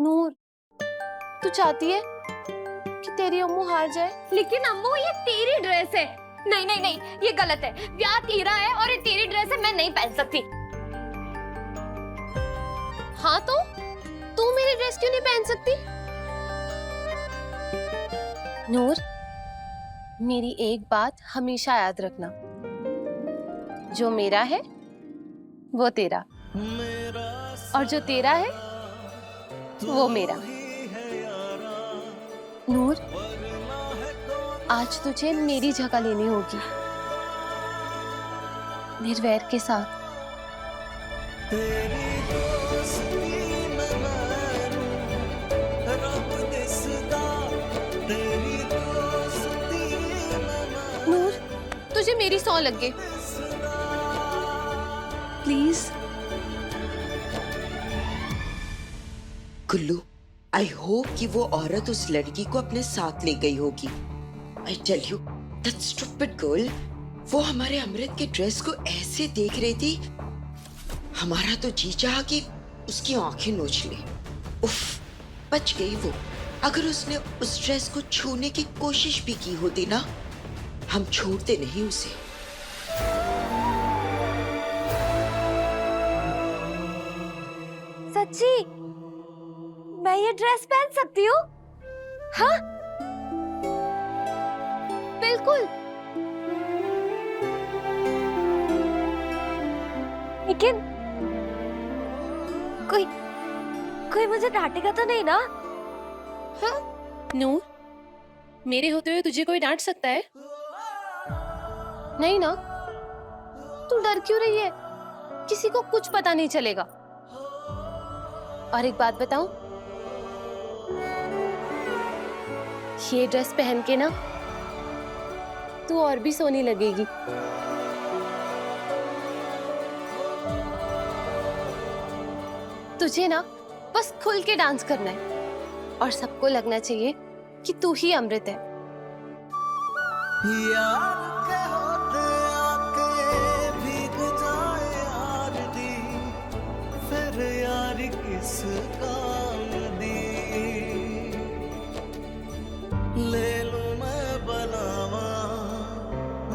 नूर, तू चाहती है कि तेरी अम्मू हार जाए? लेकिन अम्मू ये तेरी ड्रेस है। नहीं नहीं नहीं, ये गलत है। ब्याह तेरा है और ये तेरी ड्रेस है, मैं नहीं पहन सकती। हाँ तो तू मेरी ड्रेस क्यों नहीं पहन सकती? नूर, मेरी एक बात हमेशा याद रखना, जो मेरा है वो तेरा, और जो तेरा है वो मेरा। नूर, आज तुझे मेरी जगह लेनी होगी, निर्वैर के साथ। नूर, तुझे मेरी सौ लग गई, प्लीज। गुल्लू, आई होप कि वो औरत उस लड़की को अपने साथ ले गई होगी। I tell you, that stupid girl, वो हमारे अमृत के ड्रेस को ऐसे देख रही थी, हमारा तो जी चाहा कि उसकी आंखें नोच ले। उफ, बच गई वो। अगर उसने उस ड्रेस को छूने की कोशिश भी की होती ना, हम छोड़ते नहीं उसे। सच्ची मैं ये ड्रेस पहन सकती हूँ? हाँ बिल्कुल। लेकिन कोई कोई मुझे डांटेगा तो नहीं ना? हाँ नूर, मेरे होते हुए तुझे कोई डांट सकता है? नहीं ना? तू डर क्यों रही है? किसी को कुछ पता नहीं चलेगा। और एक बात बताऊं, ये ड्रेस पहन के ना तू और भी सोनी लगेगी। तुझे ना बस खुल के डांस करना है और सबको लगना चाहिए कि तू ही अमृत है। यार के होते आके भीग जाए यार दी, फिर यार किस काम दी। ले लूं मैं बनावा,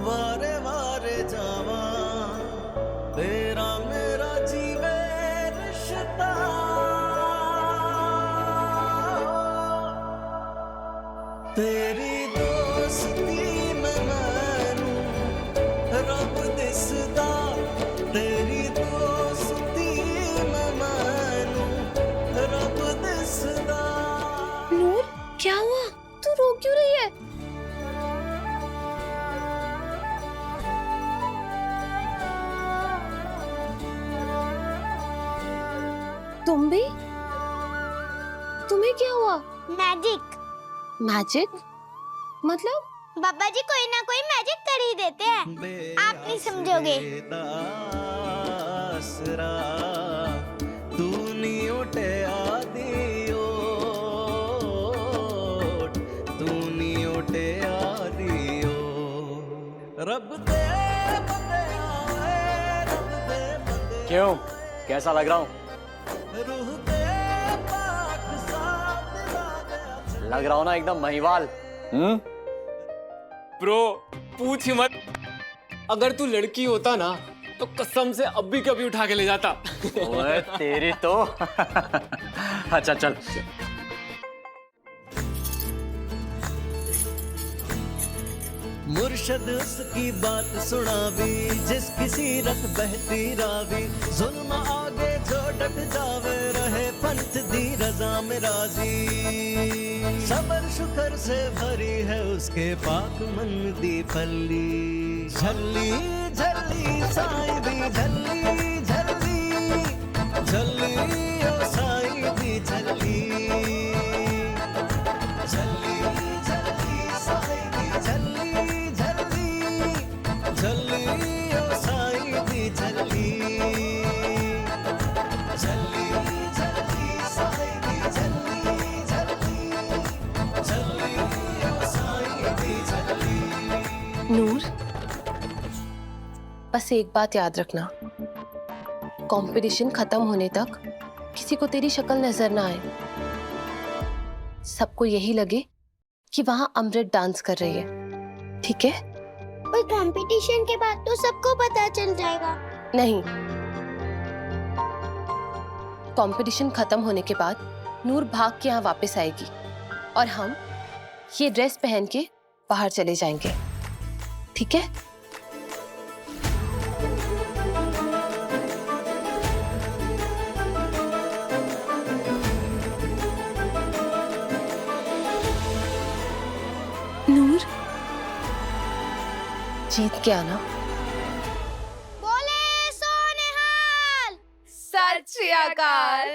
वारे वारे जावा, तेरा मेरा जीवे रिश्ता। तेरी दोस्ती मैं मानूं, रब दिसदा। तेरी दोस्ती मैं मानूं, रब दिसदा। नूर, क्या हुआ? तू रो क्यों रही है? तुम भी? तुम्हें क्या हुआ? मैजिक। मैजिक? मतलब? बाबा जी कोई ना कोई मैजिक कर ही देते हैं, आप नहीं समझोगे। आसरा तू नी उठे आदियो, तू नी उठे आदियो। रब दे बंदे आए, रब दे बंदे। क्यों, कैसा लग रहा हूँ? रूह दे पाक साथ दिला दे। लग रहा हूँ ना एकदम महिवाल। ब्रो पूछ ही मत, अगर तू लड़की होता ना तो कसम से अब भी कभी उठा के ले जाता। ओए तेरी तो। अच्छा चल। मुर्शद उसकी बात सुनावी, जिस किसी रत बहती रावी। जुल्म आगे जो डट जावे, रहे पंथ दी रजा में राजी। सबर शुक्र से भरी है उसके पाक मन दी पल्ली। झल्ली झल्ली साईं दी झल्ली झल्ली, झल्ली ओ साईं दी झल्ली। झल्ली झल्ली साईं दी झल्ली झल्ली, झल्ली ओ साईं दी झल्ली। झल्ली झल्ली साईं दी झल्ली झल्ली, झल्ली ओ साईं दी झल्ली। नूर, बस एक बात याद रखना, कंपटीशन खत्म होने तक किसी को तेरी शक्ल नजर ना आए। सबको यही लगे कि वहां अमृत डांस कर रही है, ठीक है? पर कंपटीशन के बाद तो सबको पता चल जाएगा। नहीं, कंपटीशन खत्म होने के बाद नूर भाग के यहाँ वापस आएगी और हम ये ड्रेस पहन के बाहर चले जाएंगे, ठीक है? नूर, जीत के आना। बोले सोनेहाल। सत श्री अकाल।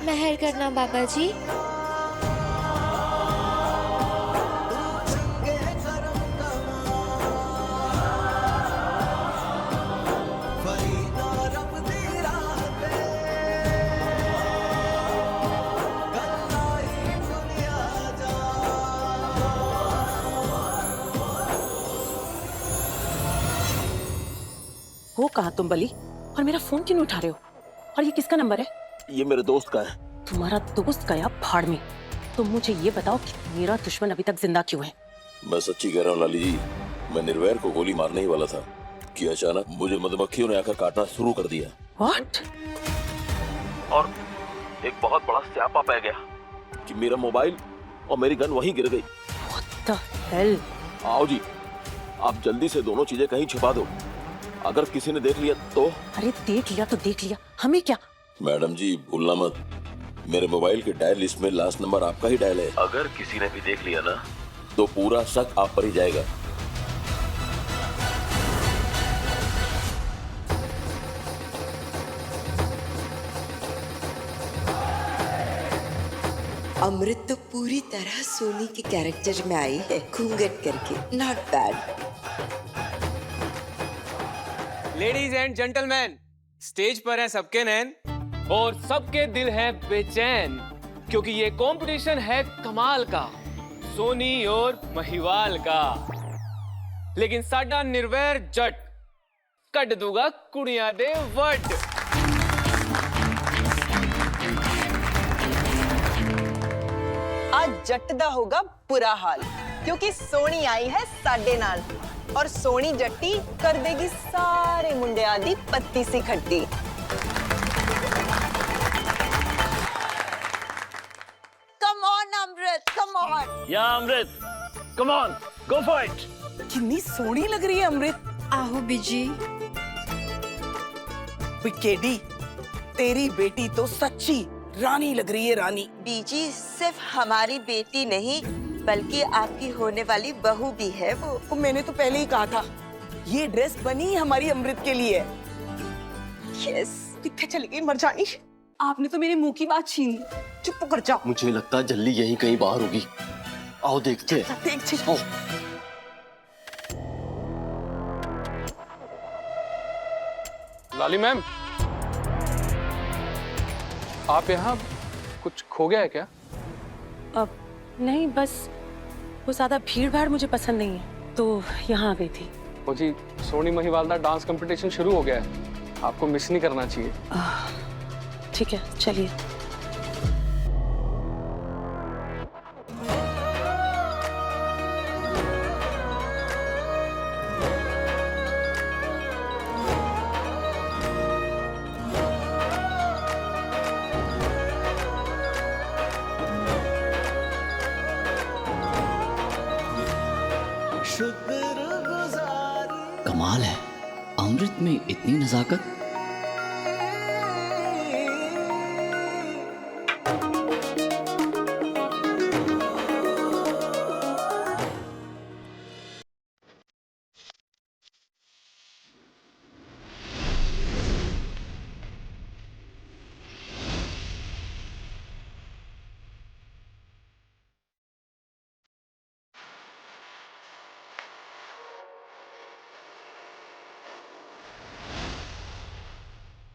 मेहर करना बाबा जी। हो कहाँ तुम बली? और मेरा फोन क्यों नहीं उठा रहे हो? और ये किसका नंबर है? ये मेरे दोस्त का है। तुम्हारा दोस्त गया भाड़ में। तुम मुझे ये बताओ कि मेरा दुश्मन अभी तक जिंदा क्यों है? मैं सच्ची कह रहा हूँ लाली जी, मैं निर्वैर को गोली मारने ही वाला था कि अचानक मुझे मधुमक्खियों ने आकर काटना शुरू कर दिया। What? और एक बहुत बड़ा स्यापा पै गया कि मेरा मोबाइल और मेरी गन वहीं गिर गई। What the hell? आओ जी, आप जल्दी से दोनों चीजें कहीं छिपा दो, अगर किसी ने देख लिया तो। अरे देख लिया तो देख लिया, हमें क्या? मैडम जी भूलना मत, मेरे मोबाइल के डायल लिस्ट में लास्ट नंबर आपका ही डायल है। अगर किसी ने भी देख लिया ना तो पूरा शक आप पर ही जाएगा। अमृत तो पूरी तरह सोनी के कैरेक्टर में आई है, घूंघट करके। Not bad. Ladies and gentleman, stage पर है सबके नैन और सबके दिल है बेचैन, क्योंकि ये कंपटीशन है कमाल का, सोनी और महिवाल का। लेकिन साडा निर्वैर जट कट दूंगा कुड़ियां दे वट। आज जट दा होगा बुरा हाल, क्योंकि सोनी आई है साडे नाल और सोनी जट्टी कर देगी सारे मुंडियां दी पत्ती सी खट्टी। Come on Amrit, come on. या Amrit, come on, go for it. कितनी सोनी लग रही है अमृत। आहो बिजी। विकेडी, तेरी बेटी तो सच्ची रानी लग रही है, रानी। बीजी सिर्फ हमारी बेटी नहीं बल्कि आपकी होने वाली बहू भी है वो। मैंने तो पहले ही कहा था, ये ड्रेस बनी हमारी अमृत के लिए। यस। कितने चली गई मरजानी, आपने तो मेरे मुंह की बात छीन ली। चुप कर जाओ। मुझे लगता है जल्दी यहीं कहीं बाहर होगी। आओ देखते हैं। देख आओ। लाली मैम, आप यहाँ कुछ खो गया है क्या? अब नहीं, बस वो ज्यादा भीड़ भाड़ मुझे पसंद नहीं है, तो यहाँ आ गई थी। ओ जी, सोनी महिवाल का डांस कंपटीशन शुरू हो गया है, आपको मिस नहीं करना चाहिए। ठीक है, चलिए। कमाल है, अमृत में इतनी नजाकत।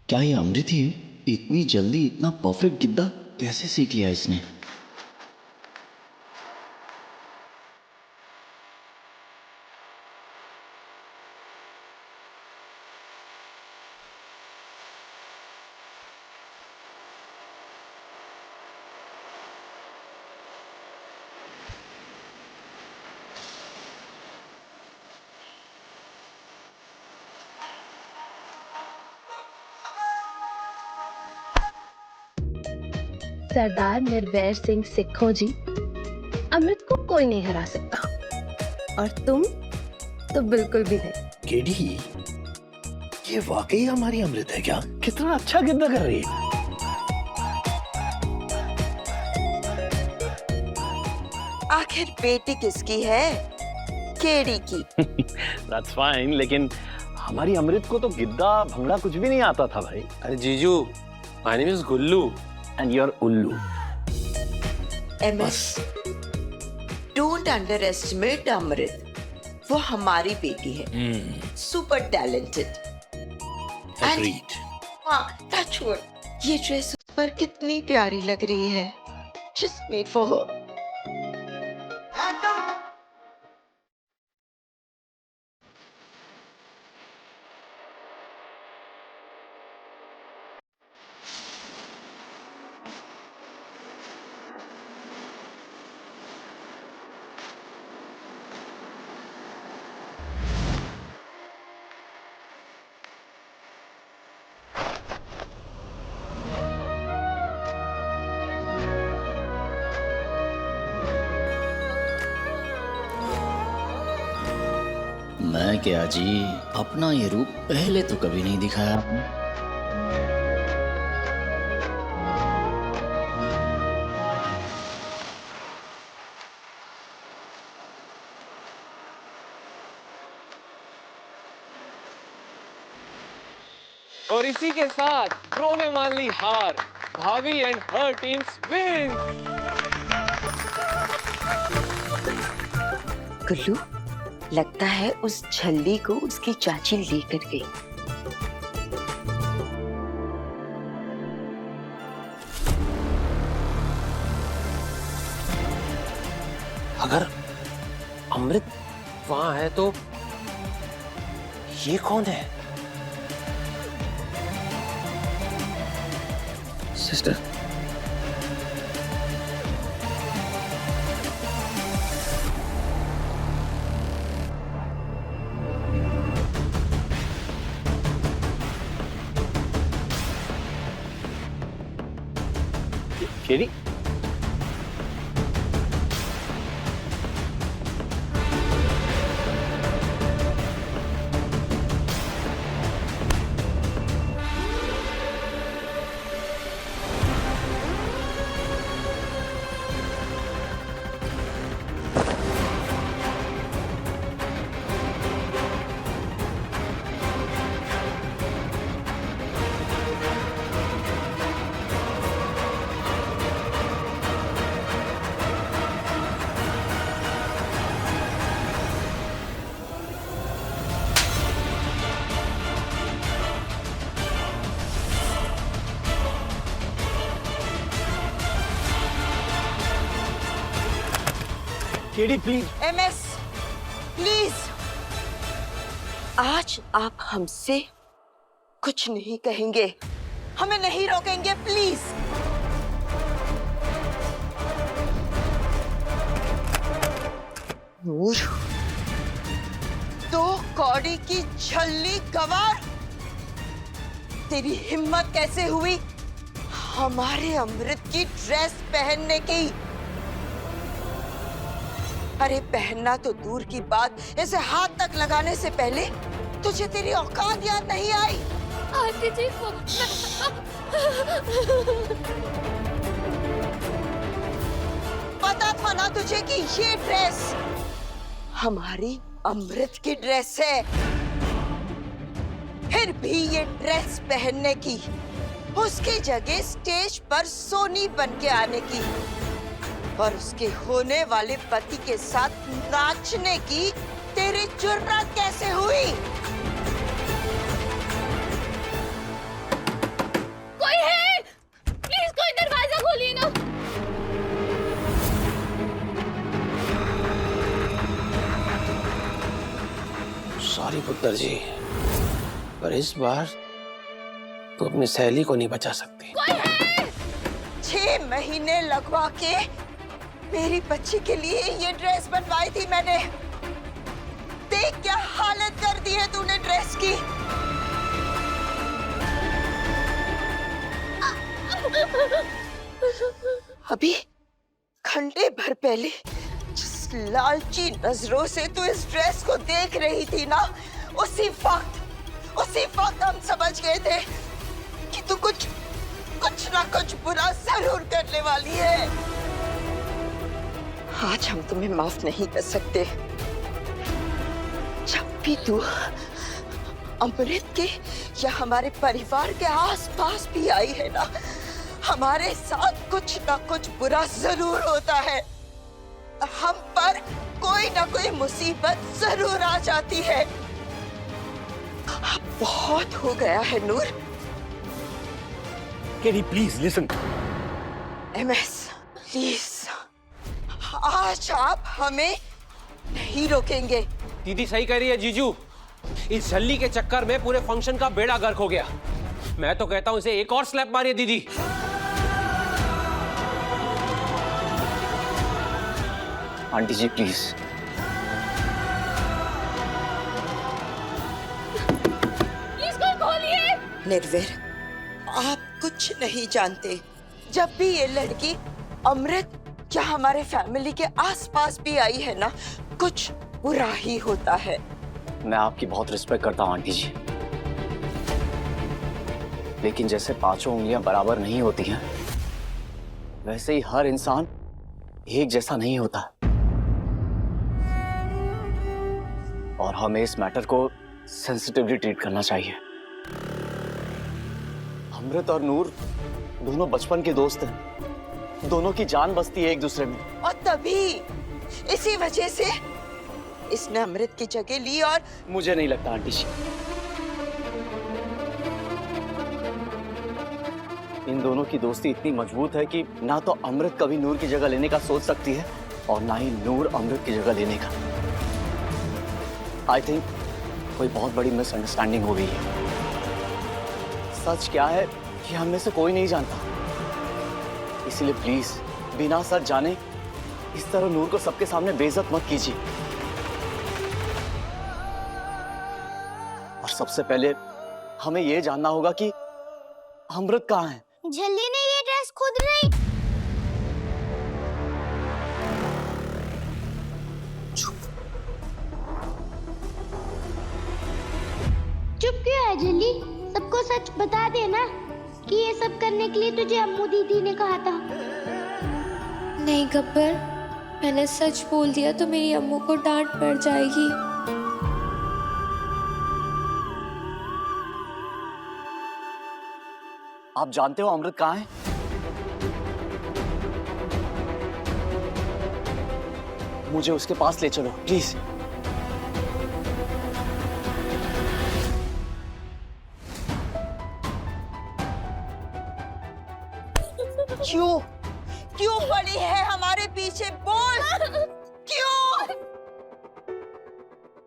क्या ये अमृत ही है? इतनी जल्दी इतना परफेक्ट गिद्दा कैसे सीख लिया इसने? सरदार निर्वैर सिंह सिक्खो जी, अमृत को कोई नहीं हरा सकता, और तुम तो बिल्कुल भी नहीं। केडी, ये वाकई हमारी अमृत है क्या? कितना अच्छा गिद्दा कर रही है। आखिर बेटी किसकी है? केडी की। That's fine, लेकिन हमारी अमृत को तो गिद्दा भंगड़ा कुछ भी नहीं आता था भाई। अरे जीजू, my name is Gullu and you are उल्लू। MS, don't underestimate Amrit. वो हमारी बेटी है, super talented. Agreed. Touch wood, ये ड्रेस उस पर कितनी प्यारी लग रही है। Just made for her. मैं क्या जी, अपना ये रूप पहले तो कभी नहीं दिखाया आपने। और इसी के साथ प्रो ने मान ली हार, भाभी एंड हर टीम्स विन। गुल्लू, लगता है उस छल्ली को उसकी चाची लेकर गई। अगर अमृत वहां है तो ये कौन है? Sister, KD, KD please. MS, please, आज आप हमसे कुछ नहीं कहेंगे, हमें नहीं रोकेंगे, प्लीज। नूर, तो कौड़ी की छल्ली गवार, तेरी हिम्मत कैसे हुई हमारे अमृत की ड्रेस पहनने की? अरे पहनना तो दूर की बात, इसे हाथ तक लगाने से पहले तुझे तेरी औकात याद नहीं आई? आंटी जी, पता था ना तुझे कि ये ड्रेस हमारी अमृत की ड्रेस है, फिर भी ये ड्रेस पहनने की, उसकी जगह स्टेज पर सोनी बन के आने की और उसके होने वाले पति के साथ नाचने की तेरी जुर्रत कैसे हुई? कोई है? प्लीज कोई दरवाजा खोलिए ना। सॉरी पुत्र जी, पर इस बार तो अपनी सहेली को नहीं बचा सकती। कोई है? 6 महीने लगवा के मेरी बच्ची के लिए ये ड्रेस बनवाई थी मैंने। देख क्या हालत कर दी है तूने ड्रेस की। अभी घंटे भर पहले जिस लालची नजरों से तू इस ड्रेस को देख रही थी ना, उसी वक्त हम समझ गए थे कि तू कुछ ना कुछ बुरा जरूर करने वाली है। आज हम तुम्हें माफ नहीं कर सकते। जब भी तू अमृत के या हमारे परिवार के आसपास भी आई है ना, हमारे साथ कुछ ना कुछ बुरा जरूर होता है। हम पर कोई ना कोई मुसीबत जरूर आ जाती है। अब बहुत हो गया है Noor. KD please listen. MS please, आज आप हमें नहीं रोकेंगे। दीदी सही कह रही है जीजू, इस झल्ली के चक्कर में पूरे फंक्शन का बेड़ा गर्क हो गया। मैं तो कहता हूं इसे एक और स्लैप मारिए दीदी। Aunty ji please. इसको खोलिए। निर्वीर, आप कुछ नहीं जानते। जब भी ये लड़की अमृत या हमारे फैमिली के आसपास भी आई है ना, कुछ बुरा ही होता है। मैं आपकी बहुत रिस्पेक्ट करता हूँ आंटी जी, लेकिन जैसे पांचों उंगलियां बराबर नहीं होती हैं, वैसे ही हर इंसान एक जैसा नहीं होता। और हमें इस मैटर को सेंसिटिवली ट्रीट करना चाहिए। अमृत और नूर दोनों बचपन के दोस्त हैं, दोनों की जान बसती है एक दूसरे में। और तभी इसी वजह से इसने अमृत की जगह ली। और मुझे नहीं लगता आंटी जी, इन दोनों की दोस्ती इतनी मजबूत है कि ना तो अमृत कभी नूर की जगह लेने का सोच सकती है और ना ही नूर अमृत की जगह लेने का। आई थिंक कोई बहुत बड़ी मिसअंडरस्टैंडिंग हो गई है। सच क्या है कि हम में से कोई नहीं जानता, इसलिए प्लीज बिना सच जाने इस तरह नूर को सबके सामने बेइज्जत मत कीजिए। और सबसे पहले हमें यह जानना होगा कि अमृत कहाँ है। झल्ली ने ये ड्रेस खुद नहीं। चुप क्यों है झल्ली? सबको सच बता देना कि ये सब करने के लिए तुझे अम्मू दीदी ने कहा था। नहीं गब्बर, मैंने सच बोल दिया तो मेरी अम्मू को डांट पड़ जाएगी। आप जानते हो अमृत कहाँ है? मुझे उसके पास ले चलो प्लीज। क्यों पड़ी है हमारे पीछे? बोल क्यों?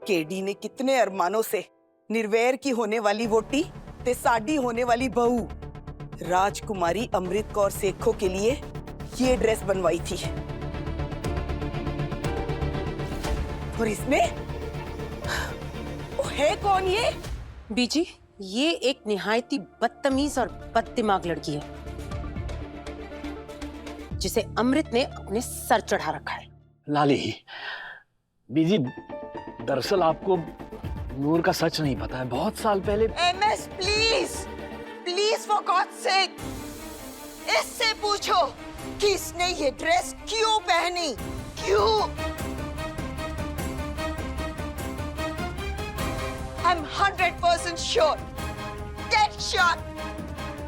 केडी ने कितने अरमानों से निर्वैर की होने वाली वोटी ते साडी होने वाली बहू राजकुमारी अमृत कौर सेखों के लिए ये ड्रेस बनवाई थी। और इसने वो है कौन ये? बीजी, ये एक निहायती बदतमीज और बददिमाग लड़की है जिसे अमृत ने अपने सर चढ़ा रखा है। लाली, बीजी दरअसल आपको नूर का सच नहीं पता है। बहुत साल पहले MS please for God sake, इससे पूछो कि इसने ये ड्रेस क्यों पहनी, क्यों? I'm 100% sure, dead shot,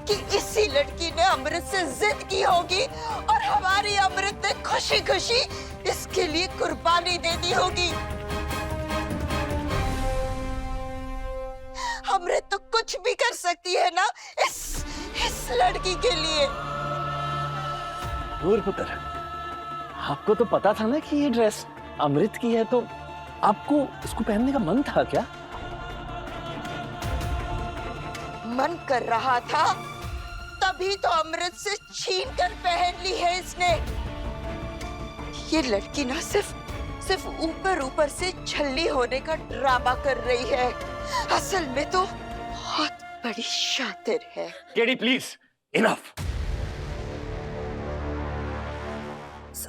कि इसी लड़की ने अमृत से जिद की होगी और हमारी अमृत ने खुशी खुशी इसके लिए कुर्बानी दे दी होगी। अमृत तो कुछ भी कर सकती है ना इस लड़की के लिए। नूर पुत्र, आपको तो पता था ना कि ये ड्रेस अमृत की है, तो आपको इसको पहनने का मन था क्या? मन कर रहा था तभी तो अमृत से छीन कर पहन ली है इसने। ये लड़की ना सिर्फ ऊपर से छल्ली होने का ड्रामा कर रही है, असल में तो बहुत बड़ी शातिर है। KD please, enough.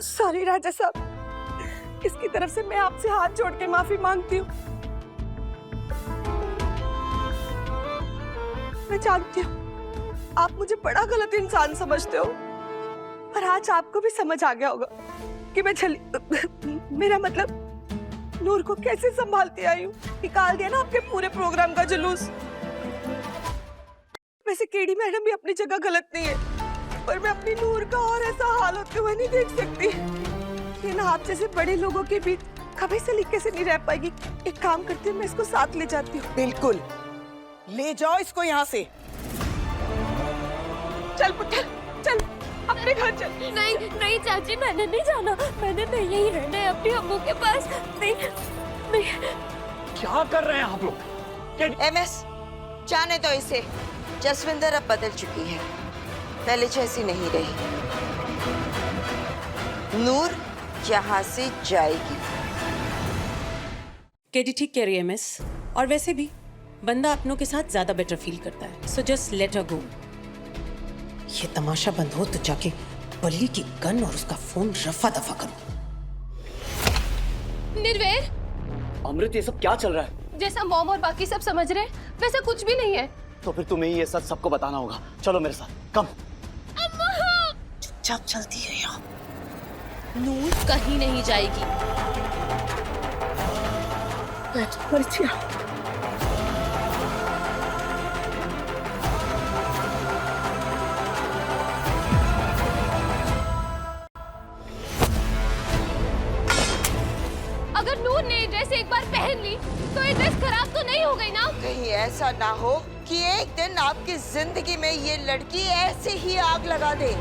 सॉरी राजा साहब, इसकी तरफ से मैं आपसे हाथ जोड़ के माफी मांगती हूँ। मैं जानती हूँ आप मुझे बड़ा गलत इंसान समझते हो, पर आज आपको भी समझ आ गया होगा कि मैं मेरा मतलब नूर को कैसे संभालती आई हूँ। निकाल दिया ना आपके पूरे प्रोग्राम का जुलूस। वैसे केडी मैडम भी अपनी जगह गलत नहीं है, पर मैं अपनी नूर का और ऐसा हाल होते हुए नहीं देख सकती। ये ना आप जैसे बड़े लोगों के बीच कभी सलीके से नहीं रह पाएगी। एक काम करती हूँ, मैं इसको साथ ले जाती हूँ। बिल्कुल, ले जाओ इसको यहाँ से। चल पुत्र, चल अपने घर चल। नहीं नहीं चाची, मैंने नहीं जाना, मैंने नहीं यही रहना है अपनी अम्मू के पास। नहीं नहीं। क्या कर रहे हैं आप लोग? MS, जाने दो इसे। जसविंदर अब बदल चुकी है, पहले जैसी नहीं रही। नूर यहाँ से जाएगी। केडी ठीक कह रही है मिस, और वैसे भी बंदा अपनों के साथ ज्यादा बेटर फील करता है, सो जस्ट लेट हर गो। ये तमाशा बंद हो तो जाके बल्ली की गन और उसका फोन रफा दफा करो। निर्वेर, अमृत ये सब क्या चल रहा है? जैसा मॉम और बाकी सब समझ रहे हैं वैसा कुछ भी नहीं है। तो फिर तुम्हें ये सच सबको बताना होगा। चलो मेरे साथ, कम। चुपचाप चलती है यहाँ। नूर कहीं नहीं जाएगी। अगर नूर ने ये ड्रेस एक बार पहन ली तो ये ड्रेस खराब तो नहीं हो गई ना? कहीं ऐसा ना हो कि एक दिन आपकी जिंदगी में ये लड़की ऐसे ही आग लगा दे।